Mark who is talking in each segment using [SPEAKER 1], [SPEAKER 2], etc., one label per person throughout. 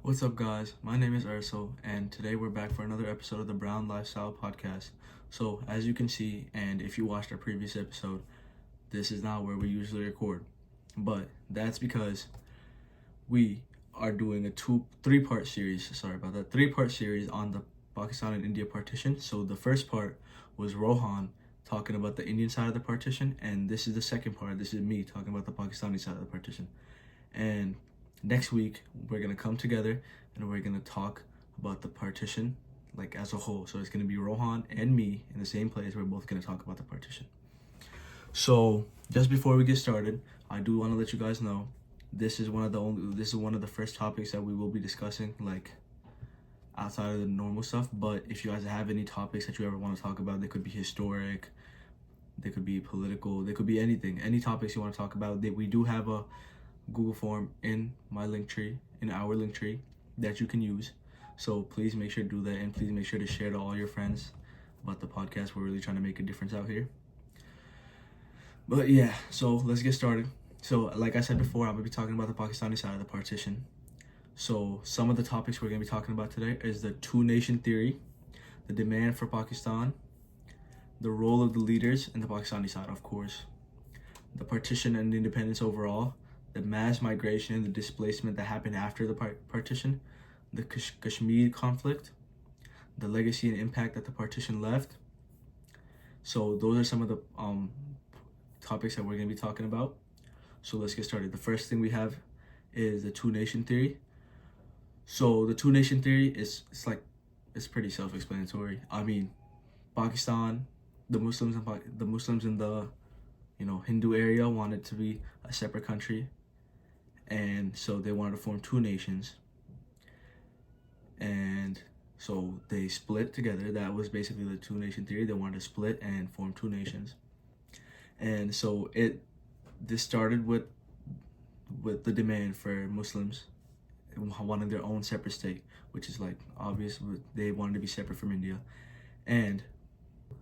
[SPEAKER 1] What's up, guys? My name is Arsal, and today we're back for another episode of the Brown Lifestyle Podcast. So, as you can see, and if you watched our previous episode, this is not where we usually record. But that's because we are doing a three-part series. Sorry about that. Three-part series on the Pakistan and India partition. So, the first part was Rohan talking about the Indian side of the partition, and this is the second part. This is me talking about the Pakistani side of the partition. And next week we're gonna come together and we're gonna talk about the partition like as a whole. So it's gonna be Rohan and me in the same place. We're both gonna talk about the partition. So just before we get started, I do want to let you guys know this is one of the first topics that we will be discussing, like outside of the normal stuff. But if you guys have any topics that you ever want to talk about, they could be historic, they could be political, they could be anything, any topics you want to talk about. We do have a Google form in our link tree that you can use. So please make sure to do that, and please make sure to share to all your friends about the podcast. We're really trying to make a difference out here. But yeah, so let's get started. So like I said before, I'm gonna be talking about the Pakistani side of the partition. So some of the topics we're gonna be talking about today is the two-nation theory, the demand for Pakistan, the role of the leaders in the Pakistani side, of course, the partition and independence overall, the mass migration and the displacement that happened after the partition, the Kashmir conflict, the legacy and impact that the partition left. So those are some of the topics that we're going to be talking about. So let's get started. The first thing we have is the two-nation theory. So the two-nation theory it's pretty self-explanatory. I mean, Pakistan, the Muslims in the Hindu area wanted to be a separate country, and so they wanted to form two nations, and so they split together. That was basically the two-nation theory. They wanted to split and form two nations, and so this started with the demand for Muslims wanting their own separate state, which is like obvious. They wanted to be separate from India, and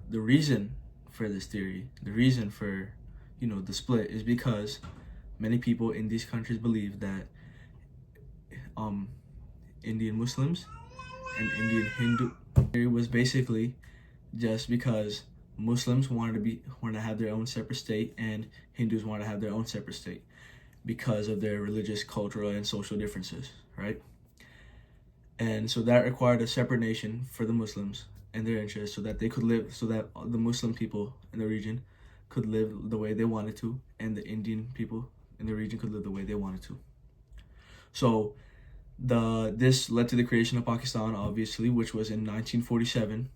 [SPEAKER 1] the reason for this theory, the reason for the split, is because many people in these countries believe that Indian Muslims and Indian Hindu. It was basically just because Muslims wanted to have their own separate state, and Hindus wanted to have their own separate state because of their religious, cultural, and social differences, right? And so that required a separate nation for the Muslims and their interests, so that they could live, so that the Muslim people in the region could live the way they wanted to, and the Indian people in the region could live the way they wanted to. So this led to the creation of Pakistan, obviously, which was in 1947,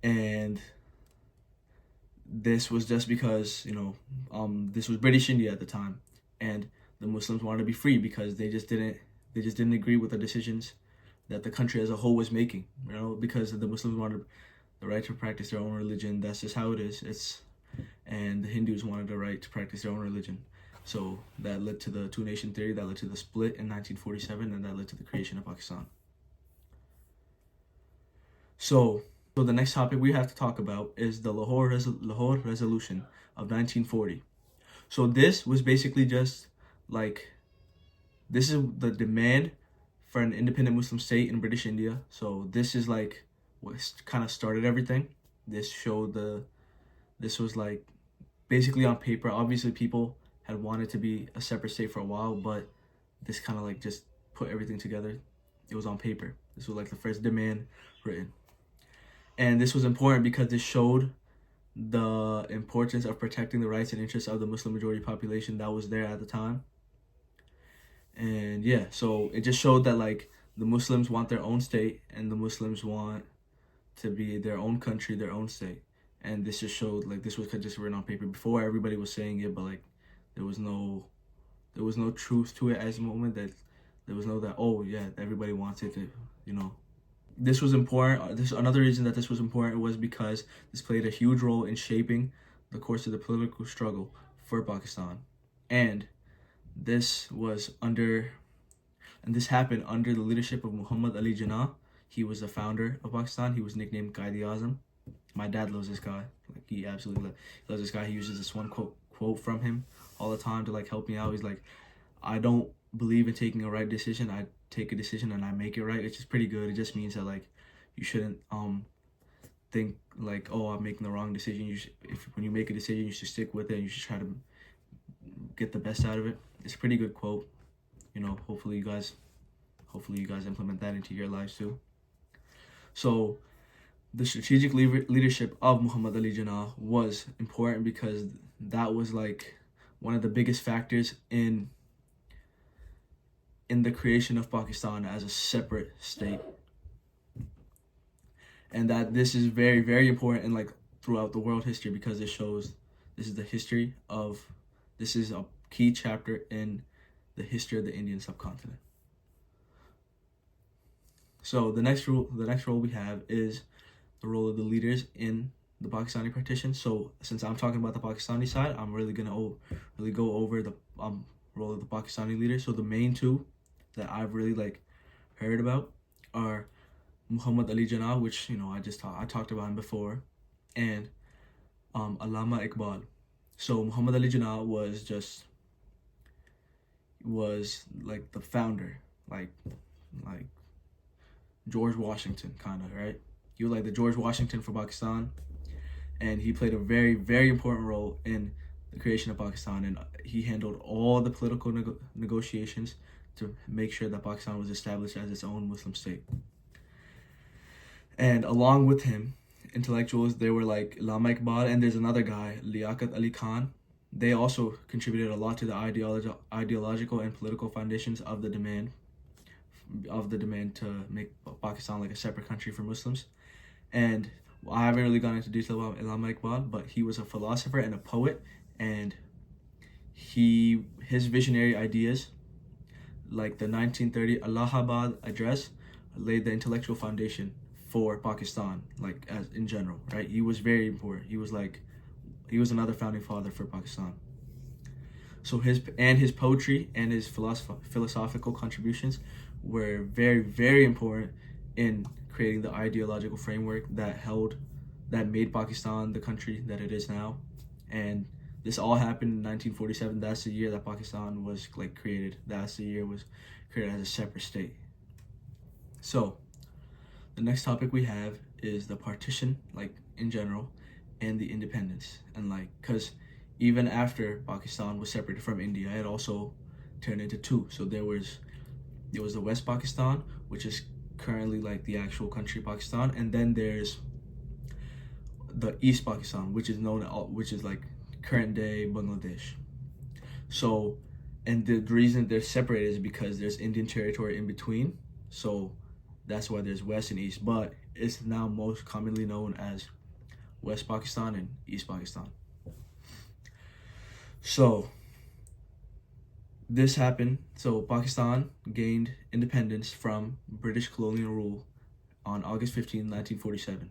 [SPEAKER 1] and this was just because this was British India at the time, and the Muslims wanted to be free because they just didn't agree with the decisions that the country as a whole was making, because the Muslims wanted the right to practice their own religion. That's just how it is. And the Hindus wanted the right to practice their own religion. So that led to the two-nation theory, that led to the split in 1947, and that led to the creation of Pakistan. So the next topic we have to talk about is the Lahore Resolution of 1940. So this was basically just this is the demand for an independent Muslim state in British India. So this is like what kind of started everything. This was like basically on paper. Obviously people had wanted to be a separate state for a while, but this kind of just put everything together. It was on paper. This was like the first demand written. And this was important because this showed the importance of protecting the rights and interests of the Muslim majority population that was there at the time. And yeah, so it just showed that the Muslims want their own state, and the Muslims want to be their own country, their own state. And this just showed this was just written on paper. Before, everybody was saying it, but there was no truth to it as a moment. That there was no that, oh yeah, everybody wants it to, This was important. Another reason that this was important was because this played a huge role in shaping the course of the political struggle for Pakistan. And this happened under the leadership of Muhammad Ali Jinnah. He was the founder of Pakistan. He was nicknamed Qaid-e-Azam. My dad loves this guy. He absolutely loves this guy. He uses this one quote from him all the time to help me out. He's like, I don't believe in taking a right decision, I take a decision and I make it right. It's just pretty good. It just means that like you shouldn't think like, oh, I'm making the wrong decision. If when you make a decision, you should stick with it. And you should try to get the best out of it. It's a pretty good quote. Hopefully you guys implement that into your lives too. So the strategic leadership of Muhammad Ali Jinnah was important because that was like one of the biggest factors in the creation of Pakistan as a separate state. And that this is very, very important in like throughout the world history, because it shows this is a key chapter in the history of the Indian subcontinent. So the next role we have is the role of the leaders in the Pakistani partition. So since I'm talking about the Pakistani side, I'm really gonna really go over the role of the Pakistani leaders. So the main two that I've really like heard about are Muhammad Ali Jinnah, which I talked about him before, and Allama Iqbal. So Muhammad Ali Jinnah was like the founder, like George Washington, kind of, right? He was like the George Washington for Pakistan, and he played a very, very important role in the creation of Pakistan, and he handled all the political negotiations to make sure that Pakistan was established as its own Muslim state. And along with him, intellectuals, they were like Allama Iqbal, and there's another guy, Liaquat Ali Khan. They also contributed a lot to the ideological and political foundations of the demand to make Pakistan like a separate country for Muslims. And I haven't really gone into detail about Allama Iqbal, but he was a philosopher and a poet, and his visionary ideas, like the 1930 Allahabad Address, laid the intellectual foundation for Pakistan, like as in general, right? He was very important. He was another founding father for Pakistan. So his poetry and his philosophical contributions were very, very important in creating the ideological framework that made Pakistan the country that it is now. And this all happened in 1947. That's the year that Pakistan was like created. That's the year it was created as a separate state. So the next topic we have is the partition, like in general, and the independence. And like, because even after Pakistan was separated from India, it also turned into two. So there was the West Pakistan, which is currently like the actual country Pakistan, and then there's the East Pakistan, which is like current day Bangladesh. So, and the reason they're separated is because there's Indian territory in between. So that's why there's West and East, but it's now most commonly known as West Pakistan and East Pakistan. So this happened. So Pakistan gained independence from British colonial rule on August 15, 1947.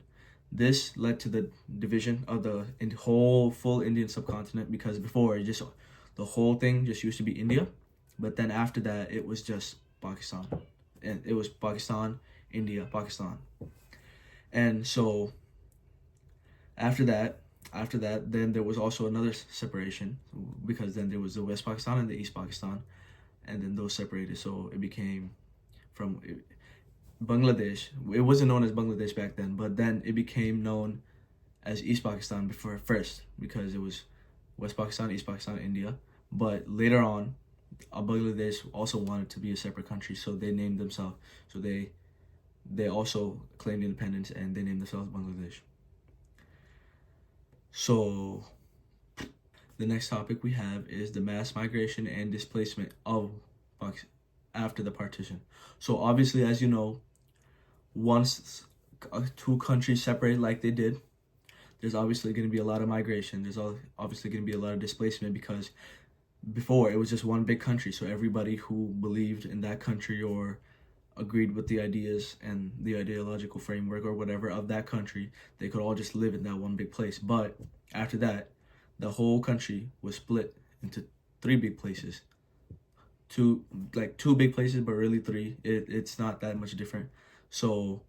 [SPEAKER 1] This led to the division of the whole full Indian subcontinent, because before the whole thing just used to be India, but then after that it was just Pakistan, and it was Pakistan, India, Pakistan. And so after that, then there was also another separation, because then there was the West Pakistan and the East Pakistan, and then those separated. So it became from Bangladesh. It wasn't known as Bangladesh back then, but then it became known as East Pakistan first, because it was West Pakistan, East Pakistan, India. But later on, Bangladesh also wanted to be a separate country, so they named themselves. So they also claimed independence, and they named themselves Bangladesh. So the next topic we have is the mass migration and displacement of Pakistan after the partition. So obviously, as you know, once two countries separate like they did, there's obviously going to be a lot of migration. There's obviously going to be a lot of displacement, because before it was just one big country. So everybody who believed in that country or agreed with the ideas and the ideological framework or whatever of that country, they could all just live in that one big place. But after that, the whole country was split into three big places. Two big places, but really three. It's not that much different. So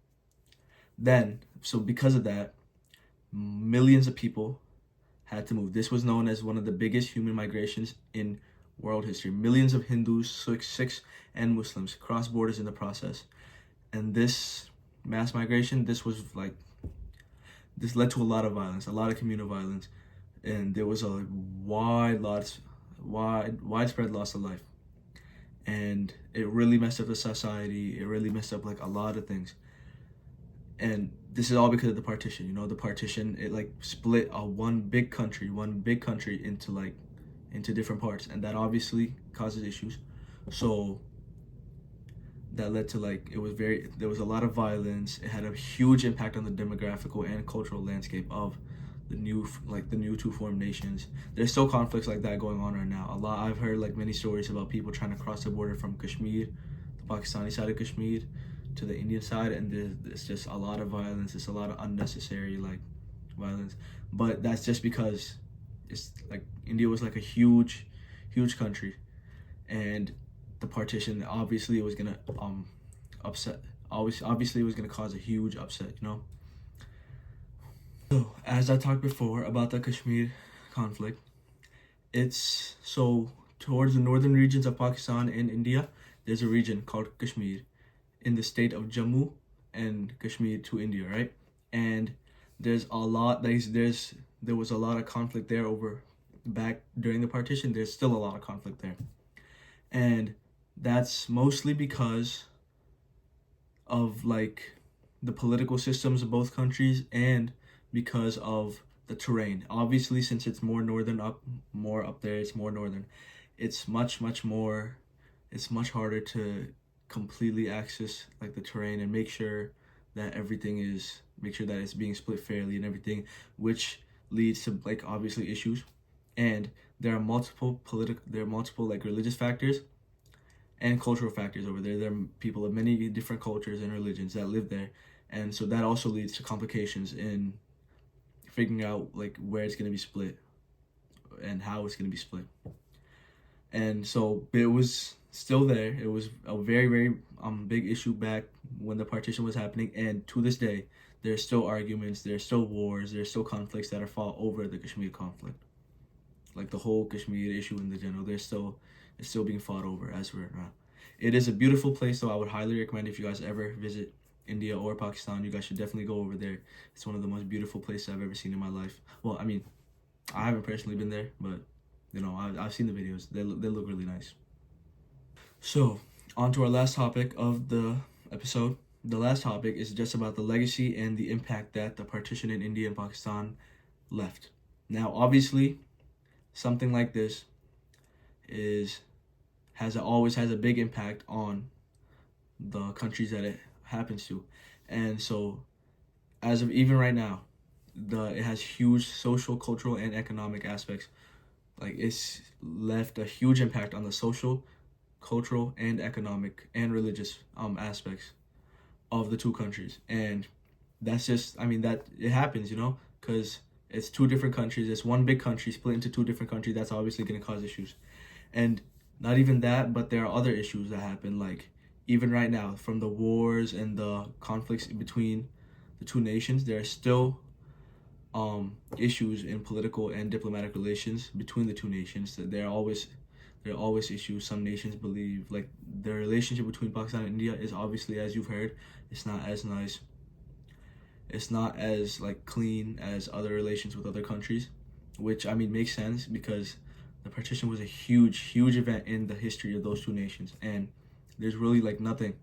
[SPEAKER 1] because of that, millions of people had to move. This was known as one of the biggest human migrations in world history. Millions of Hindus, Sikhs, and Muslims crossed borders in the process. And this mass migration, this led to a lot of violence, a lot of communal violence, and there was a widespread loss of life. And it really messed up the society. It really messed up like a lot of things. And this is all because of the partition. You know, the partition, it like split one big country into different parts, and that obviously causes issues. So that led to there was a lot of violence. It had a huge impact on the demographical and cultural landscape of the new two formed nations. There's still conflicts like that going on right now. I've heard like many stories about people trying to cross the border from Kashmir, the Pakistani side of Kashmir, to the Indian side, and there's just a lot of violence. It's a lot of unnecessary violence, but that's just because it's like India was like a huge country, and the partition obviously it was gonna upset. Obviously it was gonna cause a huge upset, you know. So as I talked before about the Kashmir conflict, it's so towards the northern regions of Pakistan and India, there's a region called Kashmir in the state of Jammu and Kashmir to India, right? And there was a lot of conflict there back during the partition. There's still a lot of conflict there. And that's mostly because of like the political systems of both countries and because of the terrain. Obviously, since it's more up there, it's more northern. It's much harder to completely access like the terrain and make sure that it's being split fairly and everything, which leads to like obviously issues. And there are multiple like religious factors and cultural factors over there. There are people of many different cultures and religions that live there, and so that also leads to complications in figuring out like where it's going to be split and how it's going to be split. And so it was still there. It was a very big issue back when the partition was happening, and to this day there's still arguments, there's still wars, there's still conflicts that are fought over the Kashmir conflict. Like the whole Kashmir issue in the general, it's still being fought over as we're now. It is a beautiful place, though. I would highly recommend if you guys ever visit India or Pakistan, you guys should definitely go over there. It's one of the most beautiful places I've ever seen in my life. Well, I mean, I haven't personally been there, but you know, I've seen the videos. They look really nice. So, on to our last topic of the episode. The last topic is just about the legacy and the impact that the partition in India and Pakistan left. Now, obviously, something like this always has a big impact on the countries that it happens to. And so, as of even right now, it has huge social, cultural, and economic aspects. Like, it's left a huge impact on the social, cultural, and economic and religious aspects of the two countries. And that's just, that it happens, you know, because it's two different countries. It's one big country split into two different countries. That's obviously going to cause issues. And not even that, but there are other issues that happen, like even right now, from the wars and the conflicts between the two nations, there are still issues in political and diplomatic relations between the two nations. There are always issues. Some nations believe like the relationship between Pakistan and India is obviously, as you've heard, it's not as nice. It's not as like clean as other relations with other countries, which makes sense because the partition was a huge event in the history of those two nations, and there's really nothing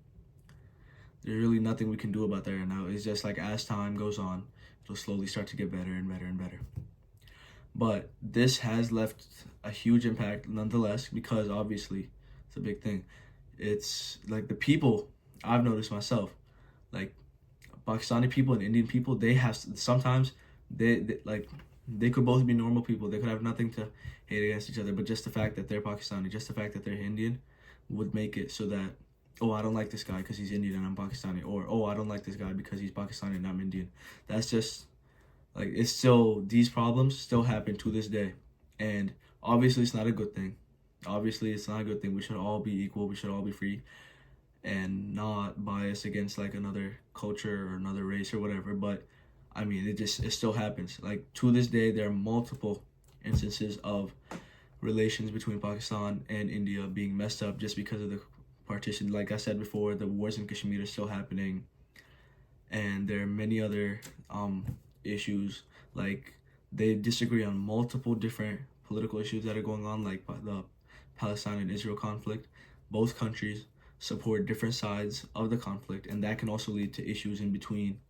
[SPEAKER 1] we can do about that right now. It's just like as time goes on, it'll slowly start to get better and better and better. But this has left a huge impact nonetheless, because obviously it's a big thing. It's like the people, I've noticed myself, like Pakistani people and Indian people, they have sometimes they could both be normal people. They could have nothing to hate against each other, but just the fact that they're Pakistani, just the fact that they're Indian would make it so that, oh, I don't like this guy because he's Indian and I'm Pakistani, or oh, I don't like this guy because he's Pakistani and I'm Indian. That's just it's still, these problems still happen to this day, and obviously it's not a good thing. Obviously it's not a good thing. We should all be equal. We should all be free and not biased against like another culture or another race or whatever. But it still happens. Like to this day, there are multiple instances of relations between Pakistan and India being messed up just because of the partition. Like I said before, the wars in Kashmir are still happening, and there are many other issues. Like, they disagree on multiple different political issues that are going on, like the Palestine and Israel conflict. Both countries support different sides of the conflict, and that can also lead to issues in between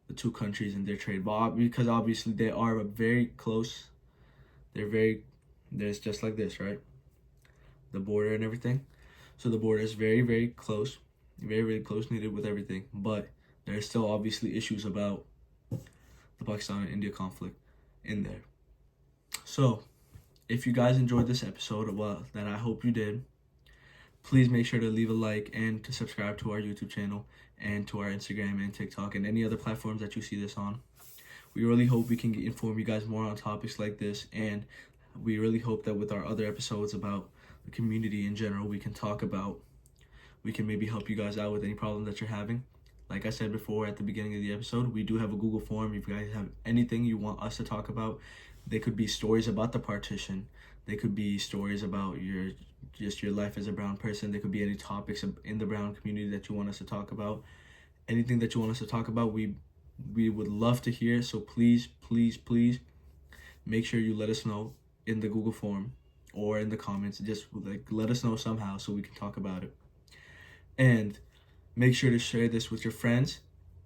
[SPEAKER 1] the two countries and their trade. But because obviously they are very close, there's just like this, right? The border and everything. So the border is very, very close, very, very close knitted with everything. But there's still obviously issues about the Pakistan and India conflict in there. So if you guys enjoyed this episode, well, then I hope you did. Please make sure to leave a like and to subscribe to our YouTube channel and to our Instagram and TikTok and any other platforms that you see this on. We really hope we can inform you guys more on topics like this, and we really hope that with our other episodes about the community in general, we can maybe help you guys out with any problem that you're having. Like I said before at the beginning of the episode, we do have a Google form. If you guys have anything you want us to talk about, they could be stories about the partition. They could be stories about your life as a brown person. There could be any topics in the brown community that you want us to talk about. Anything that you want us to talk about, we would love to hear. So please, please, please make sure you let us know in the Google form or in the comments. Just like let us know somehow so we can talk about it. And make sure to share this with your friends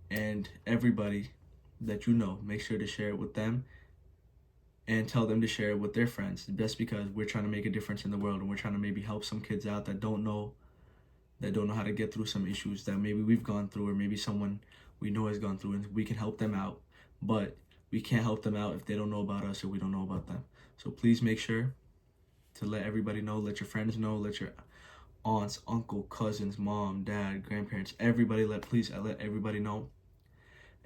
[SPEAKER 1] and everybody that you know. Make sure to share it with them and tell them to share it with their friends, just because we're trying to make a difference in the world, and we're trying to maybe help some kids out that don't know how to get through some issues that maybe we've gone through, or maybe someone we know has gone through, and we can help them out. But we can't help them out if they don't know about us or we don't know about them. So please make sure to let everybody know, let your friends know, let your aunts, uncle, cousins, mom, dad, grandparents, everybody, please let everybody know.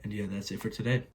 [SPEAKER 1] And yeah, that's it for today.